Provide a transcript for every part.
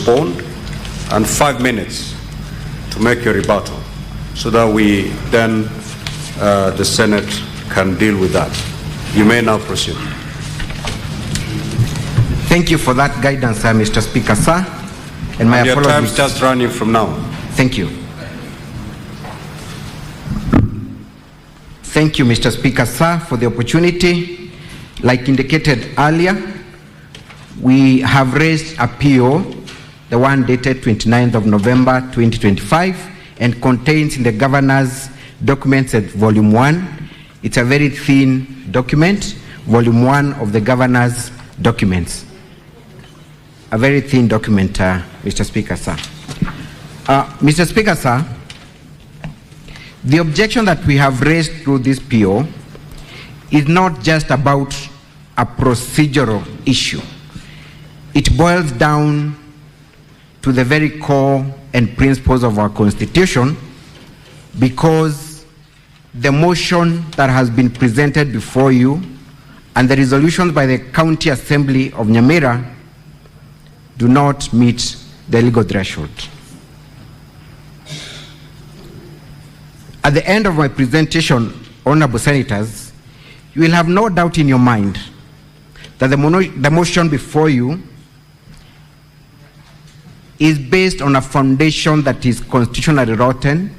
respond, and 5 minutes to make your rebuttal, so that we then, the Senate can deal with that. You may now proceed. Thank you for that guidance, Mr. Speaker, sir. And my Your apologies. time starts running from now. Thank you. Thank you, Mr. Speaker, sir, for the opportunity. Like indicated earlier, we have raised a PO, the one dated 29th of November 2025, and contains in the governor's documents at volume 1. It's a very thin document, volume 1 of the governor's documents. A very thin document, Mr. Speaker, sir. Mr. Speaker, sir, the objection that we have raised through this PO is not just about a procedural issue. It boils down to the very core and principles of our Constitution, because the motion that has been presented before you and the resolutions by the County Assembly of Nyamira do not meet the legal threshold. At the end of my presentation, honorable senators, you will have no doubt in your mind that the motion before you is based on a foundation that is constitutionally rotten,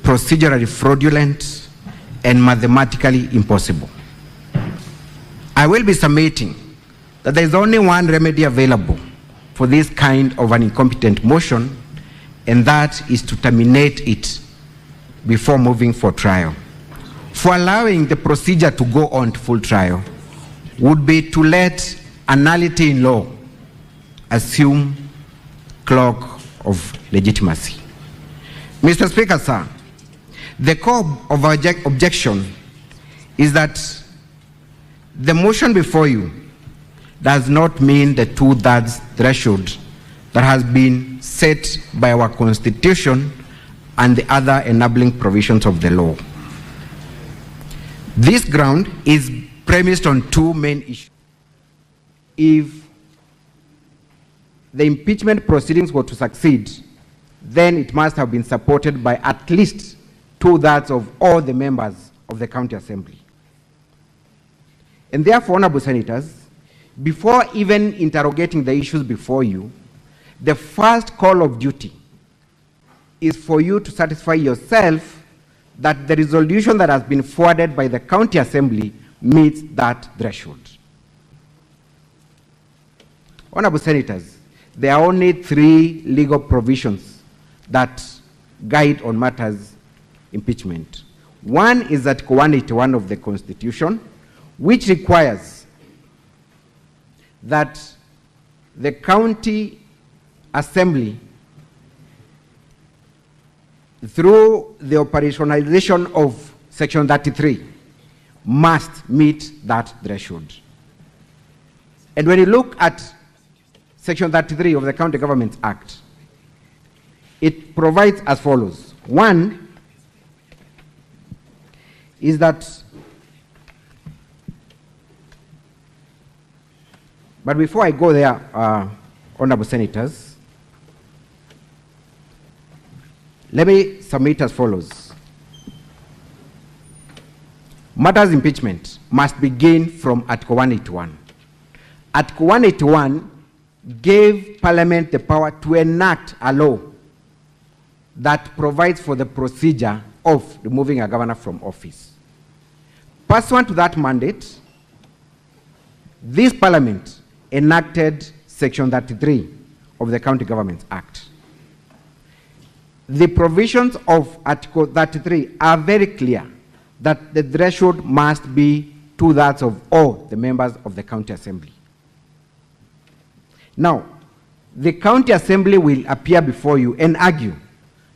procedurally fraudulent, and mathematically impossible. I will be submitting that there is only one remedy available for this kind of an incompetent motion, and that is to terminate it before moving for trial. For allowing the procedure to go on to full trial would be to let a nullity in law assume cloak of legitimacy. Mr. Speaker, sir, the core of our objection is that the motion before you does not mean the 2/3 threshold that has been set by our Constitution and the other enabling provisions of the law. This ground is premised on two main issues. If the impeachment proceedings were to succeed, then it must have been supported by at least 2/3 of all the members of the County Assembly. And therefore, honorable senators, before even interrogating the issues before you, the first call of duty is for you to satisfy yourself that the resolution that has been forwarded by the County Assembly meets that threshold. Honorable senators, there are only 3 legal provisions that guide on matters impeachment. One is Article 181 of the Constitution, which requires that the County Assembly, through the operationalization of Section 33, must meet that threshold. And when you look at Section 33 of the County Governments Act, it provides as follows. One is that, but before I go there, honorable senators, let me submit as follows. Matters impeachment must begin from Article 181. Article 181 gave Parliament the power to enact a law that provides for the procedure of removing a governor from office. Pursuant to that mandate, this Parliament enacted Section 33 of the County Governments Act. The provisions of Article 33 are very clear that the threshold must be 2/3 of all the members of the County Assembly. Now, the County Assembly will appear before you and argue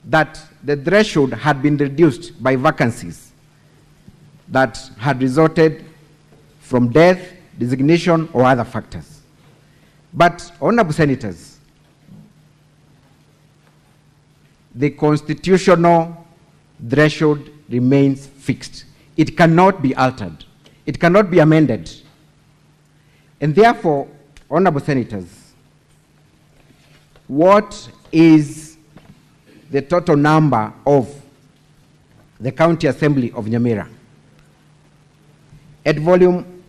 that the threshold had been reduced by vacancies that had resulted from death, designation, or other factors. But, honorable senators, the constitutional threshold remains fixed. It cannot be altered. It cannot be amended. And therefore, honorable senators, what is the total number of the County Assembly of Nyamira. At volume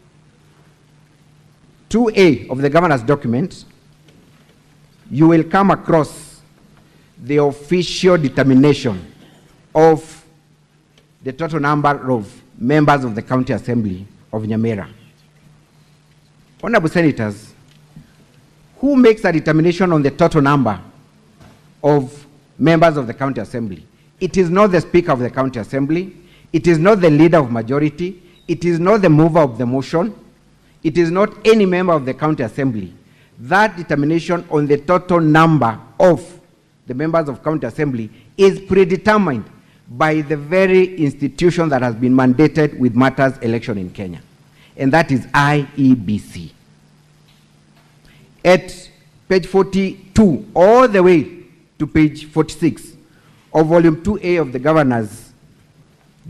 2A of the governor's document, you will come across the official determination of the total number of members of the County Assembly of Nyamira. Honorable Senators, who makes a determination on the total number of members of the County Assembly? It is not the Speaker of the County Assembly. It is not the Leader of Majority. It is not the mover of the motion. It is not any member of the County Assembly. That determination on the total number of the members of County Assembly is predetermined by the very institution that has been mandated with matters election in Kenya, and that is IEBC. At page 42 all the way to page 46 of volume 2A of the governor's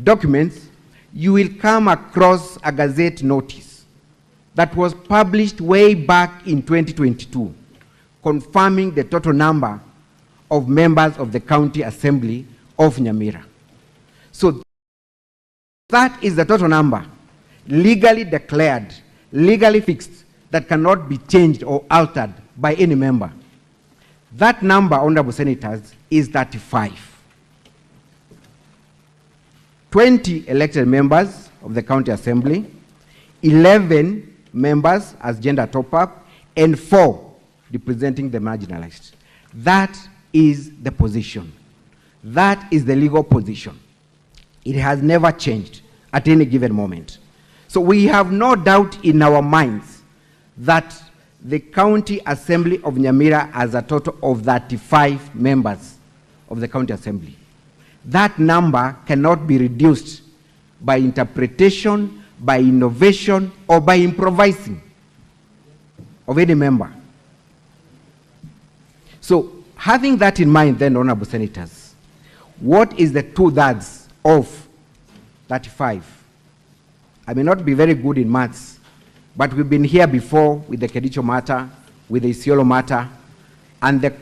documents, you will come across a Gazette notice that was published way back in 2022, confirming the total number of members of the County Assembly of Nyamira. So that is the total number, legally declared, legally fixed, that cannot be changed or altered by any member. That number, Honorable Senators, is 35. 20 elected members of the County Assembly, 11 members as gender top-up, and 4 representing the marginalized. That is the position. That is the legal position. It has never changed at any given moment. So we have no doubt in our minds that the County Assembly of Nyamira has a total of 35 members of the County Assembly. That number cannot be reduced by interpretation, by innovation, or by improvising of any member. So, having that in mind then, Honorable Senators, what is the 2/3 of 35? I may not be very good in maths, but we've been here before with the Kericho matter, with the Isiolo matter, and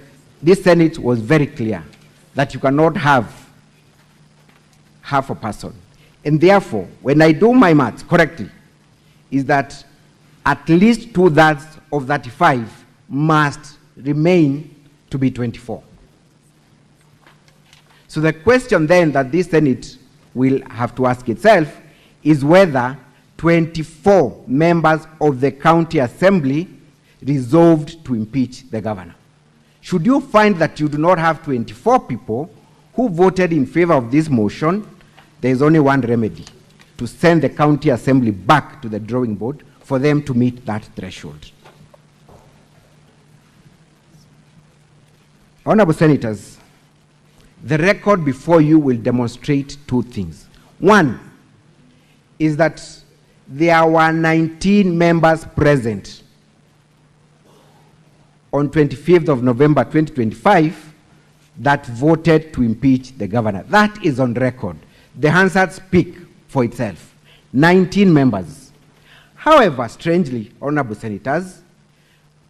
this Senate was very clear that you cannot have half a person. And therefore, when I do my maths correctly, is that at least 2/3 of 35 must remain to be 24. So the question then that this Senate will have to ask itself is whether 24 members of the County Assembly resolved to impeach the governor. Should you find that you do not have 24 people who voted in favor of this motion, there is only one remedy: to send the County Assembly back to the drawing board for them to meet that threshold. Honorable Senators, the record before you will demonstrate 2 things. One is that there were 19 members present on 25th of November 2025 that voted to impeach the governor. That is on record. The Hansard speak for itself. 19 members. However, strangely, Honorable Senators,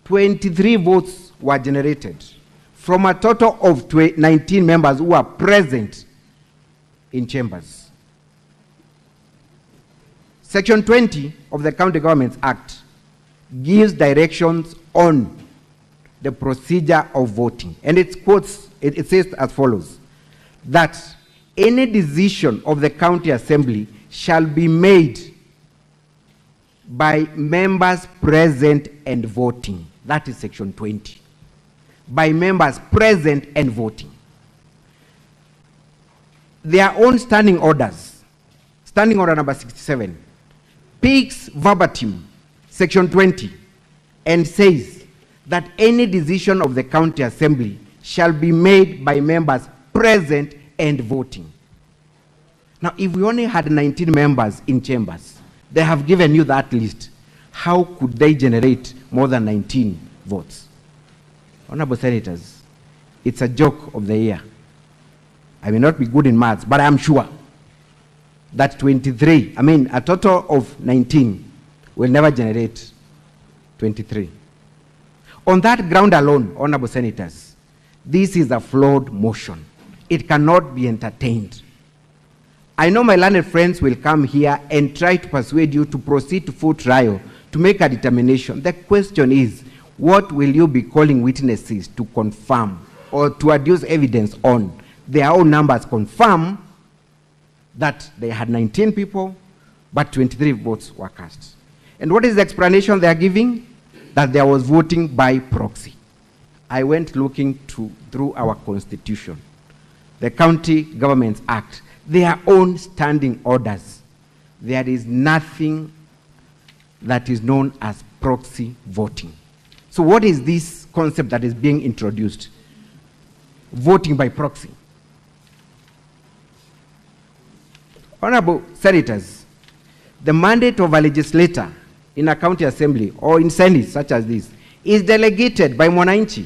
23 votes were generated from a total of 19 members who were present in chambers. Section 20 of the County Governments Act gives directions on the procedure of voting. And it says as follows, that any decision of the County Assembly shall be made by members present and voting. That is Section 20. By members present and voting. Their own standing orders, standing order number 67, speaks verbatim Section 20 and says that any decision of the County Assembly shall be made by members present and voting. Now, if we only had 19 members in chambers, they have given you that list. How could they generate more than 19 votes? Honorable Senators, it's a joke of the year. I may not be good in maths, but I'm sure that 23, a total of 19 will never generate 23. On that ground alone, honorable senators, this is a flawed motion. It cannot be entertained. I know my learned friends will come here and try to persuade you to proceed to full trial to make a determination. The question is, what will you be calling witnesses to confirm or to adduce evidence on? Their own numbers confirm that they had 19 people, but 23 votes were cast. And what is the explanation they are giving? That there was voting by proxy. I went looking through our constitution, the County Governments Act, their own standing orders. There is nothing that is known as proxy voting. So what is this concept that is being introduced? Voting by proxy. Honorable senators, the mandate of a legislator in a county assembly or in Senate such as this is delegated by Mwananchi.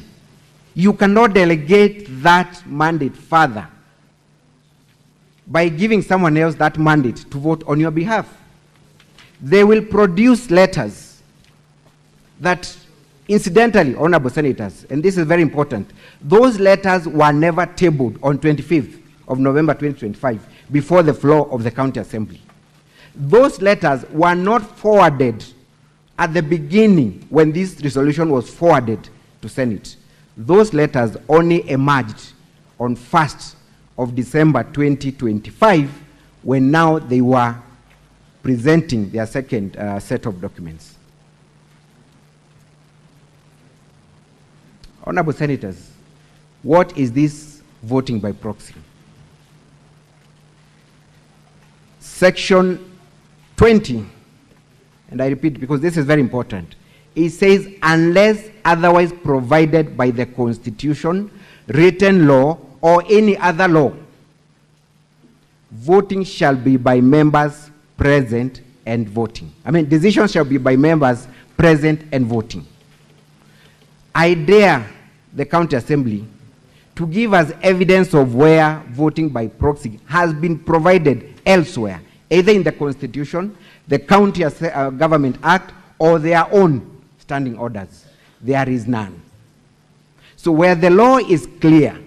You cannot delegate that mandate further by giving someone else that mandate to vote on your behalf. They will produce letters that, incidentally, honorable senators, and this is very important, those letters were never tabled on 25th of November 2025 before the floor of the county assembly. Those letters were not forwarded at the beginning when this resolution was forwarded to Senate. Those letters only emerged on 1st of December 2025 when now they were presenting their second set of documents. Honorable senators, what is this voting by proxy? Section 20, and I repeat because this is very important, it says, unless otherwise provided by the Constitution, written law, or any other law, voting shall be by members present and voting. Decisions shall be by members present and voting. I dare the county assembly to give us evidence of where voting by proxy has been provided elsewhere, either in the Constitution, the County Government Act, or their own standing orders. There is none. So where the law is clear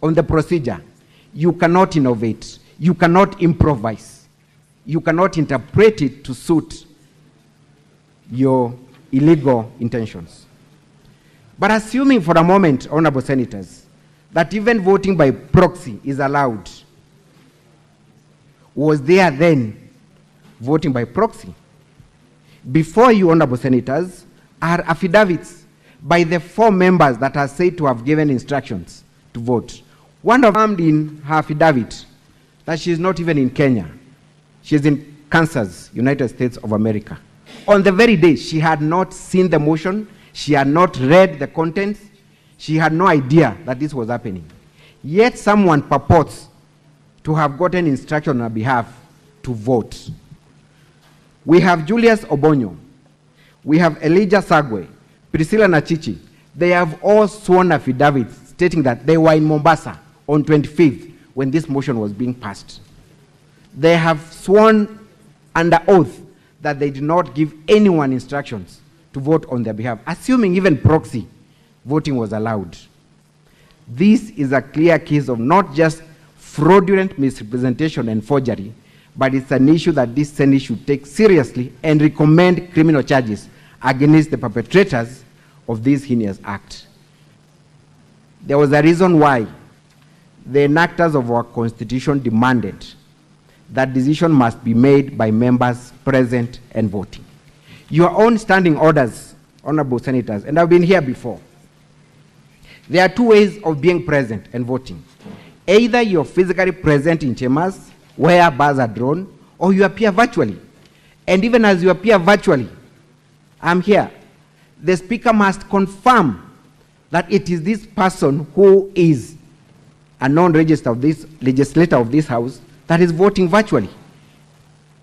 on the procedure, you cannot innovate, you cannot improvise, you cannot interpret it to suit your illegal intentions. But assuming for a moment, honorable senators, that even voting by proxy is allowed, was there then voting by proxy? Before you, honorable senators, are affidavits by the 4 members that are said to have given instructions to vote. One of them in her affidavit that she is not even in Kenya. She is in Kansas, United States of America. On the very day, she had not seen the motion, she had not read the contents, she had no idea that this was happening. Yet someone purports to have gotten instruction on her behalf to vote. We have Julius Obonyo, we have Elijah Sagwe, Priscilla Nachichi. They have all sworn affidavits stating that they were in Mombasa on 25th when this motion was being passed. They have sworn under oath that they did not give anyone instructions to vote on their behalf, assuming even proxy voting was allowed. This is a clear case of not just fraudulent misrepresentation and forgery, but it's an issue that this Senate should take seriously and recommend criminal charges against the perpetrators of this heinous act. There was a reason why the enactors of our Constitution demanded that decision must be made by members present and voting. Your own standing orders, honorable senators, and I've been here before, there are 2 ways of being present and voting. Either you're physically present in chambers where bars are drawn, or you appear virtually. And even as you appear virtually, I'm here, the speaker must confirm that it is this person who is a non-register of this legislator of this house that is voting virtually.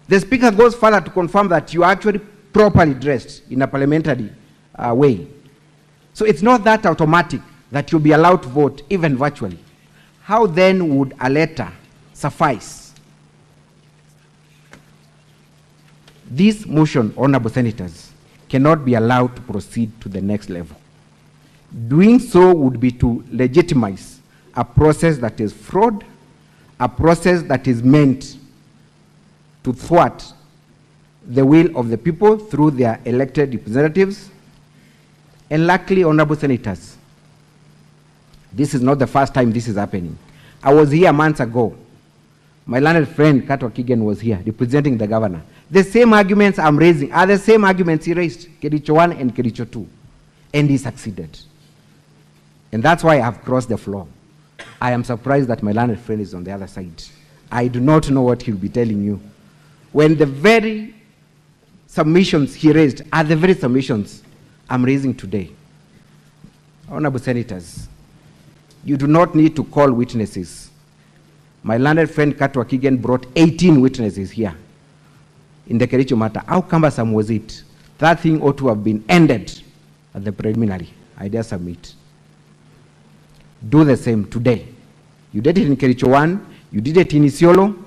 The speaker goes further to confirm that you are actually properly dressed in a parliamentary way. So it's not that automatic that you'll be allowed to vote even virtually. How then would a letter suffice? This motion, honorable senators, cannot be allowed to proceed to the next level. Doing so would be to legitimize a process that is fraud, a process that is meant to thwart the will of the people through their elected representatives. And luckily, honorable senators, this is not the first time this is happening. I was here months ago. My learned friend, Kato Kigen, was here representing the governor. The same arguments I'm raising are the same arguments he raised, Kericho 1 and Kericho 2. And he succeeded. And that's why I have crossed the floor. I am surprised that my learned friend is on the other side. I do not know what he'll be telling you. When the very submissions he raised are the very submissions I'm raising today. Honorable senators, you do not need to call witnesses. My learned friend Katwa Kigen brought 18 witnesses here in the Kericho matter. How cumbersome was it? That thing ought to have been ended at the preliminary. I dare submit. Do the same today. You did it in Kericho 1, you did it in Isiolo.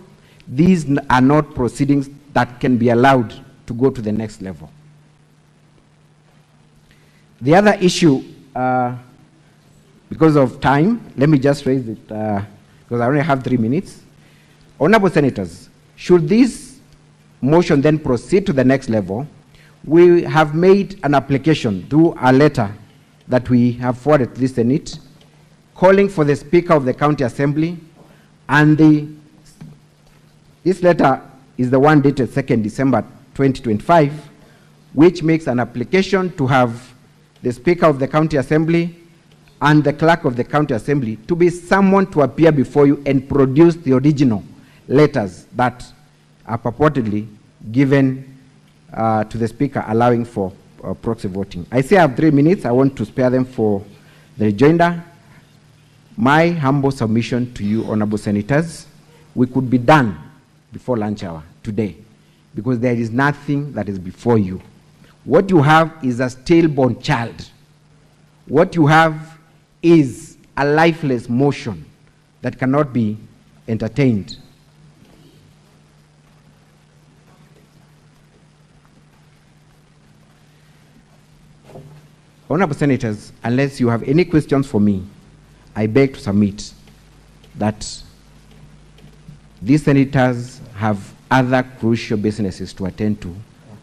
These are not proceedings that can be allowed to go to the next level. The other issue, because of time, let me just raise it, because I only have 3 minutes. Honorable senators, should this motion then proceed to the next level, we have made an application through a letter that we have forwarded to the Senate, calling for the Speaker of the County Assembly, and this letter is the one dated 2nd December 2025, which makes an application to have the Speaker of the County Assembly and the Clerk of the County Assembly to be summoned to appear before you and produce the original letters that are purportedly given to the Speaker, allowing for proxy voting. I say I have 3 minutes. I want to spare them for the rejoinder. My humble submission to you, honorable senators, we could be done before lunch hour today, because there is nothing that is before you. What you have is a stillborn child. What you have is a lifeless motion that cannot be entertained. Honorable senators, unless you have any questions for me, I beg to submit that these senators have other crucial businesses to attend to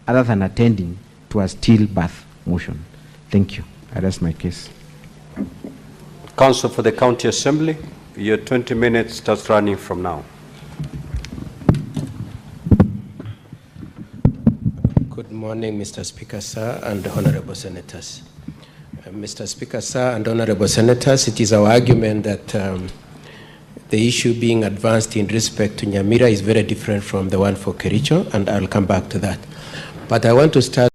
other than attending to a stillbirth motion. Thank you. I rest my case. Counsel for the County Assembly, your 20 minutes starts running from now. Good morning, Mr. Speaker, sir, and honorable senators. Mr. Speaker, sir, and honorable senators, it is our argument that the issue being advanced in respect to Nyamira is very different from the one for Kericho, and I'll come back to that. But I want to start